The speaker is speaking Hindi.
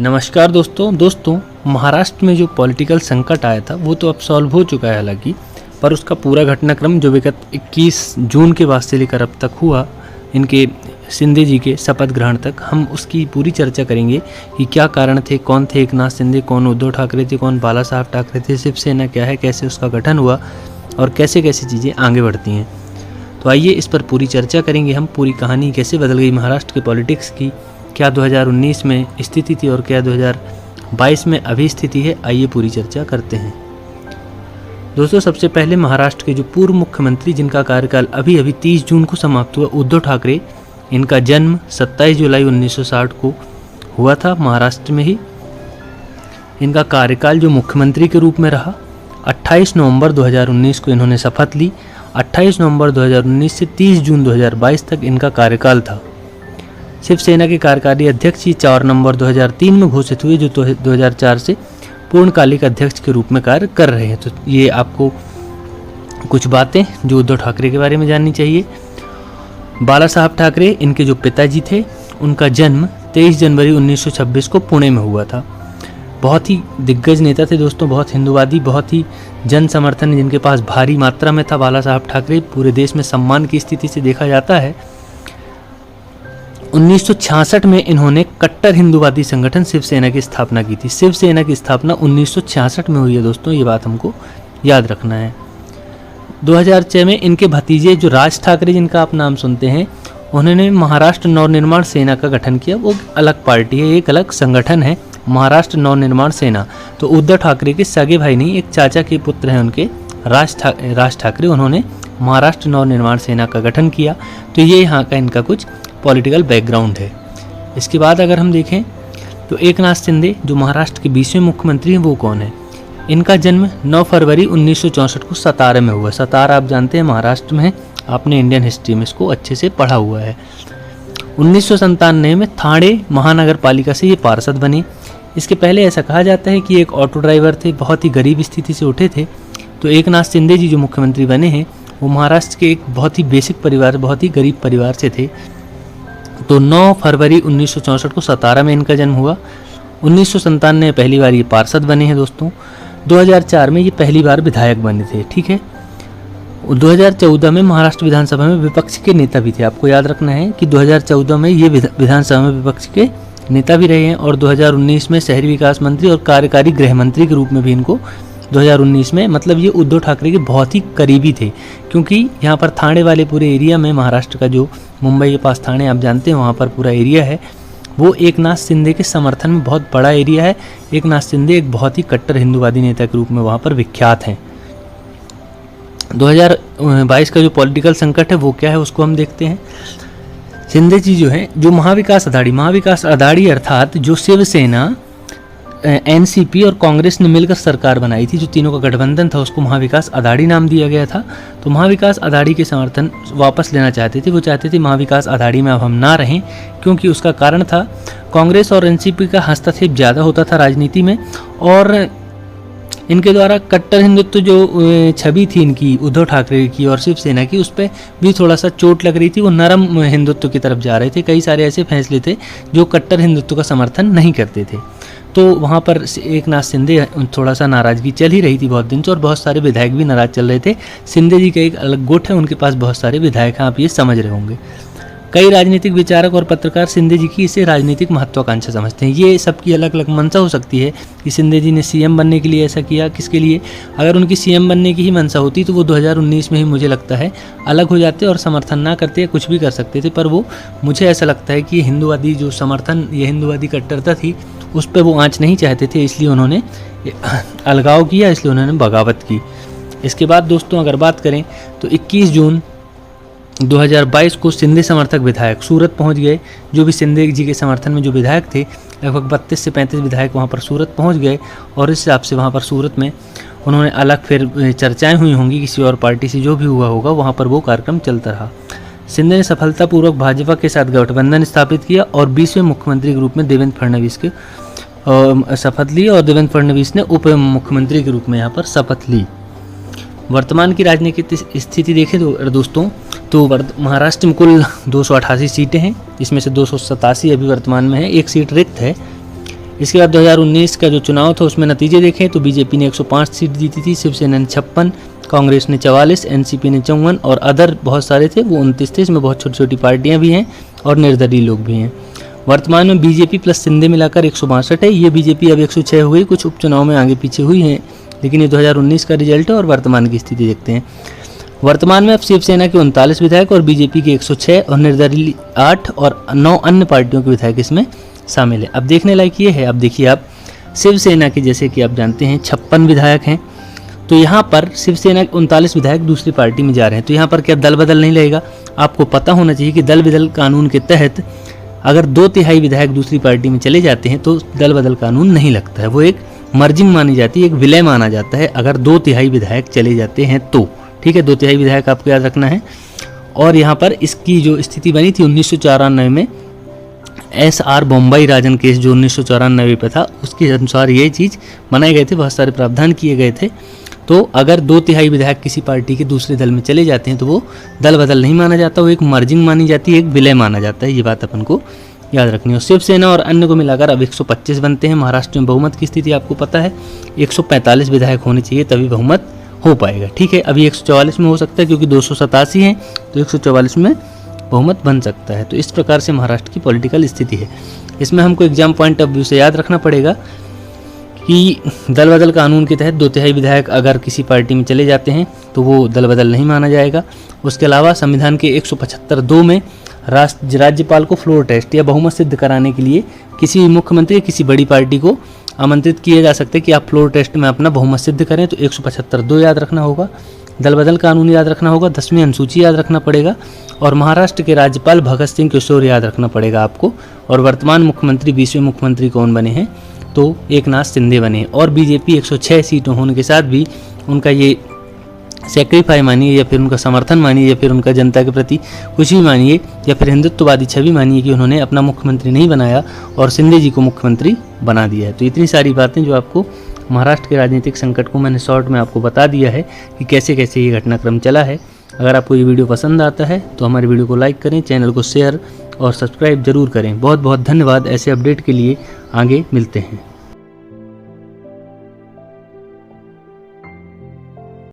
नमस्कार दोस्तों महाराष्ट्र में जो पॉलिटिकल संकट आया था वो तो अब सॉल्व हो चुका है हालांकि, पर उसका पूरा घटनाक्रम जो विगत 21 जून के बाद से लेकर अब तक हुआ इनके शिंदे जी के शपथ ग्रहण तक, हम उसकी पूरी चर्चा करेंगे कि क्या कारण थे, कौन थे एकनाथ शिंदे, कौन उद्धव ठाकरे थे, कौन बाला साहब ठाकरे थे, शिवसेना क्या है, कैसे उसका गठन हुआ और कैसे कैसे चीज़ें आगे बढ़ती हैं। तो आइए इस पर पूरी चर्चा करेंगे हम, पूरी कहानी कैसे बदल गई महाराष्ट्र के पॉलिटिक्स की, क्या 2019 में स्थिति थी और क्या 2022 में अभी स्थिति है। आइए पूरी चर्चा करते हैं। दोस्तों सबसे पहले महाराष्ट्र के जो पूर्व मुख्यमंत्री जिनका कार्यकाल अभी 30 जून को समाप्त हुआ, उद्धव ठाकरे, इनका जन्म 27 जुलाई 1960 को हुआ था महाराष्ट्र में ही। इनका कार्यकाल जो मुख्यमंत्री के रूप में रहा, 28 नवंबर 2019 को इन्होंने शपथ ली। 28 नवंबर 2019 से 30 जून 2022 तक इनका कार्यकाल था। शिवसेना के कार्यकारी अध्यक्ष ही 4 नवंबर 2003 में घोषित हुए, जो 2004 से पूर्णकालिक अध्यक्ष के रूप में कार्य कर रहे हैं। तो ये आपको कुछ बातें जो उद्धव ठाकरे के बारे में जाननी चाहिए। बाला साहब ठाकरे, इनके जो पिताजी थे, उनका जन्म 23 जनवरी 1926 को पुणे में हुआ था। बहुत ही दिग्गज नेता थे दोस्तों, बहुत हिंदूवादी, बहुत ही जन समर्थन जिनके पास भारी मात्रा में था। बाला साहब ठाकरे पूरे देश में सम्मान की स्थिति से देखा जाता है। 1966 में इन्होंने कट्टर हिंदूवादी संगठन शिवसेना की स्थापना की थी। शिवसेना की स्थापना 1966 में हुई है दोस्तों, ये बात हमको याद रखना है। 2006 में इनके भतीजे जो राज ठाकरे, जिनका आप नाम सुनते हैं, उन्होंने महाराष्ट्र नवनिर्माण सेना का गठन किया। वो अलग पार्टी है, एक अलग संगठन है, महाराष्ट्र नवनिर्माण सेना। तो उद्धव ठाकरे के सगे भाई नहीं, एक चाचा के पुत्र हैं उनके, राज ठाकरे, उन्होंने महाराष्ट्र नवनिर्माण सेना का गठन किया। तो ये यहाँ का इनका कुछ पॉलिटिकल बैकग्राउंड है। इसके बाद अगर हम देखें तो एकनाथ शिंदे जो महाराष्ट्र के 20वें मुख्यमंत्री हैं, वो कौन है। इनका जन्म 9 फरवरी 1964 को सतारा में हुआ। सतारा आप जानते हैं महाराष्ट्र में है, आपने इंडियन हिस्ट्री में इसको अच्छे से पढ़ा हुआ है। 1997 में ठाणे महानगर पालिका से ये पार्षद बने। इसके पहले ऐसा कहा जाता है कि एक ऑटो ड्राइवर थे, बहुत ही गरीब स्थिति से उठे थे। तो एकनाथ शिंदे जी जो मुख्यमंत्री बने हैं वो महाराष्ट्र के एक बहुत ही बेसिक परिवार, बहुत ही गरीब परिवार से थे। तो 9 फरवरी 1964 को सतारा में इनका जन्म हुआ। 1997 में पहली बार ये पार्षद बने हैं दोस्तों। 2004 में ये पहली बार विधायक बने थे, ठीक है। 2014 में महाराष्ट्र विधानसभा में विपक्ष के नेता भी थे। आपको याद रखना है कि 2014 में ये विधानसभा में विपक्ष के नेता भी रहे हैं और 2019 में शहरी विकास मंत्री और कार्यकारी गृह मंत्री के रूप में भी इनको 2019 में, मतलब ये उद्धव ठाकरे के बहुत ही करीबी थे, क्योंकि यहाँ पर ठाणे वाले पूरे एरिया में, महाराष्ट्र का जो मुंबई के पास ठाणे आप जानते हैं, वहाँ पर पूरा एरिया है, वो एकनाथ शिंदे के समर्थन में बहुत बड़ा एरिया है। एकनाथ शिंदे एक बहुत ही कट्टर हिंदूवादी नेता के रूप में वहाँ पर विख्यात हैं। 2022 का जो पॉलिटिकल संकट है वो क्या है उसको हम देखते हैं। शिंदे जी जो है, जो महाविकास अघाड़ी अर्थात जो शिवसेना, एनसीपी और कांग्रेस ने मिलकर सरकार बनाई थी, जो तीनों का गठबंधन था, उसको महाविकास अघाड़ी नाम दिया गया था। तो महाविकास अघाड़ी के समर्थन वापस लेना चाहते थे। वो चाहते थे महाविकास अघाड़ी में अब हम ना रहें, क्योंकि उसका कारण था कांग्रेस और एनसीपी का हस्तक्षेप ज़्यादा होता था राजनीति में, और इनके द्वारा कट्टर हिंदुत्व जो छवि थी इनकी, उद्धव ठाकरे की और शिवसेना की, उस पर भी थोड़ा सा चोट लग रही थी। वो नरम हिंदुत्व की तरफ जा रहे थे। कई सारे ऐसे फैसले थे जो कट्टर हिंदुत्व का समर्थन नहीं करते थे। तो वहाँ पर एकनाथ शिंदे, थोड़ा सा नाराज़गी चल ही रही थी बहुत दिन से, और बहुत सारे विधायक भी नाराज़ चल रहे थे। शिंदे जी का एक अलग गुट है, उनके पास बहुत सारे विधायक हैं, आप ये समझ रहे होंगे। कई राजनीतिक विचारक और पत्रकार शिंदे जी की इसे राजनीतिक महत्वाकांक्षा समझते हैं। ये सबकी अलग अलग मंशा हो सकती है कि शिंदे जी ने सीएम बनने के लिए ऐसा किया, किसके लिए। अगर उनकी सीएम बनने की ही मंशा होती तो वो 2019 में ही, मुझे लगता है, अलग हो जाते और समर्थन ना करते, कुछ भी कर सकते थे। पर वो, मुझे ऐसा लगता है कि हिंदूवादी जो समर्थन, ये हिंदूवादी कट्टरता थी, उस पर वो आँच नहीं चाहते थे, इसलिए उन्होंने अलगाव किया, इसलिए उन्होंने बगावत की। इसके बाद दोस्तों अगर बात करें तो 21 जून 2022 को शिंदे समर्थक विधायक सूरत पहुंच गए। जो भी शिंदे जी के समर्थन में जो विधायक थे, लगभग 32 से 35 विधायक वहां पर सूरत पहुंच गए, और इस हिसाब से वहां पर सूरत में उन्होंने अलग फिर चर्चाएं हुई होंगी किसी और पार्टी से, जो भी हुआ होगा वहां पर वो कार्यक्रम चलता रहा। शिंदे ने सफलतापूर्वक भाजपा के साथ गठबंधन स्थापित किया और 20वें मुख्यमंत्री के रूप में देवेंद्र फडणवीस के शपथ ली, और देवेंद्र फडणवीस ने उप मुख्यमंत्री के रूप में यहाँ पर शपथ ली। वर्तमान की राजनीतिक स्थिति देखें तो दोस्तों, तो महाराष्ट्र में कुल 288 सीटें हैं, इसमें से 287 अभी वर्तमान में है, एक सीट रिक्त है। इसके बाद 2019 का जो चुनाव था उसमें नतीजे देखें तो बीजेपी ने 105 सीट जीती थी, शिवसेना ने 56, कांग्रेस ने 44, एनसीपी ने 54 और अदर बहुत सारे थे वो 29 थे। इसमें बहुत छोटी छोटी पार्टियां भी हैं और निर्दलीय लोग भी हैं। वर्तमान में बीजेपी प्लस शिंदे मिलाकर 162 है। ये बीजेपी अब 106 हो गई, कुछ उपचुनाव में आगे पीछे हुई हैं, लेकिन ये 2019 का रिजल्ट है और वर्तमान की स्थिति देखते हैं। वर्तमान में अब शिवसेना के 39 विधायक और बीजेपी के 106 और निर्दलीय 8 और 9 अन्य पार्टियों के विधायक इसमें शामिल है। अब देखने लायक ये है, अब देखिए आप शिवसेना के जैसे कि आप जानते हैं 56 विधायक हैं, तो यहाँ पर शिवसेना के 39 विधायक दूसरी पार्टी में जा रहे हैं, तो यहाँ पर क्या दल बदल नहीं लगेगा? आपको पता होना चाहिए कि दल बदल कानून के तहत अगर 2/3 विधायक दूसरी पार्टी में चले जाते हैं तो दल बदल कानून नहीं लगता है, वो एक मर्जिंग मानी जाती है, एक विलय माना जाता है अगर 2/3 विधायक चले जाते हैं तो। ठीक है, 2/3 विधायक आपको याद रखना है। और यहाँ पर इसकी जो स्थिति बनी थी 1994 में SR बम्बई राजन केस जो 1994 पे था उसके अनुसार ये चीज़ बनाए गए थे, बहुत सारे प्रावधान किए गए थे। तो अगर 2/3 विधायक किसी पार्टी के दूसरे दल में चले जाते हैं तो वो दल बदल नहीं माना जाता, वो एक मर्जिंग मानी जाती है, एक विलय माना जाता है। ये बात अपन को याद रखनी है। शिवसेना और अन्य को मिलाकर अब 125 बनते हैं। महाराष्ट्र में बहुमत की स्थिति आपको पता है, 145 विधायक होने चाहिए तभी बहुमत हो पाएगा। ठीक है, अभी 144 में हो सकता है क्योंकि 287 हैं, तो 144 में बहुमत बन सकता है। तो इस प्रकार से महाराष्ट्र की पॉलिटिकल स्थिति है। इसमें हमको एग्जाम पॉइंट ऑफ व्यू से याद रखना पड़ेगा कि दल बदल कानून के तहत 2/3 विधायक अगर किसी पार्टी में चले जाते हैं तो वो दल बदल नहीं माना जाएगा। उसके अलावा संविधान के 175(2) में राज्यपाल को फ्लोर टेस्ट या बहुमत सिद्ध कराने के लिए किसी मुख्यमंत्री या किसी बड़ी पार्टी को आमंत्रित किया जा सकता है कि आप फ्लोर टेस्ट में अपना बहुमत सिद्ध करें, तो 175(2) याद रखना होगा। दल बदल कानून याद रखना होगा, 10वीं अनुसूची याद रखना पड़ेगा और महाराष्ट्र के राज्यपाल भगत सिंह किशोर याद रखना पड़ेगा आपको। और वर्तमान मुख्यमंत्री 20वें मुख्यमंत्री कौन बने हैं? तो एकनाथ शिंदे बने। और बीजेपी 106 सीटों होने के साथ भी उनका ये सेक्रीफाई मानिए या फिर उनका समर्थन मानिए या फिर उनका जनता के प्रति कुछ भी मानिए या फिर हिंदुत्ववादी छवि मानिए कि उन्होंने अपना मुख्यमंत्री नहीं बनाया और शिंदे जी को मुख्यमंत्री बना दिया है। तो इतनी सारी बातें जो आपको महाराष्ट्र के राजनीतिक संकट को मैंने शॉर्ट में आपको बता दिया है कि कैसे कैसे ये घटनाक्रम चला है। अगर आपको ये वीडियो पसंद आता है तो हमारे वीडियो को लाइक करें, चैनल को शेयर और सब्सक्राइब जरूर करें। बहुत बहुत धन्यवाद। ऐसे अपडेट के लिए आगे मिलते हैं।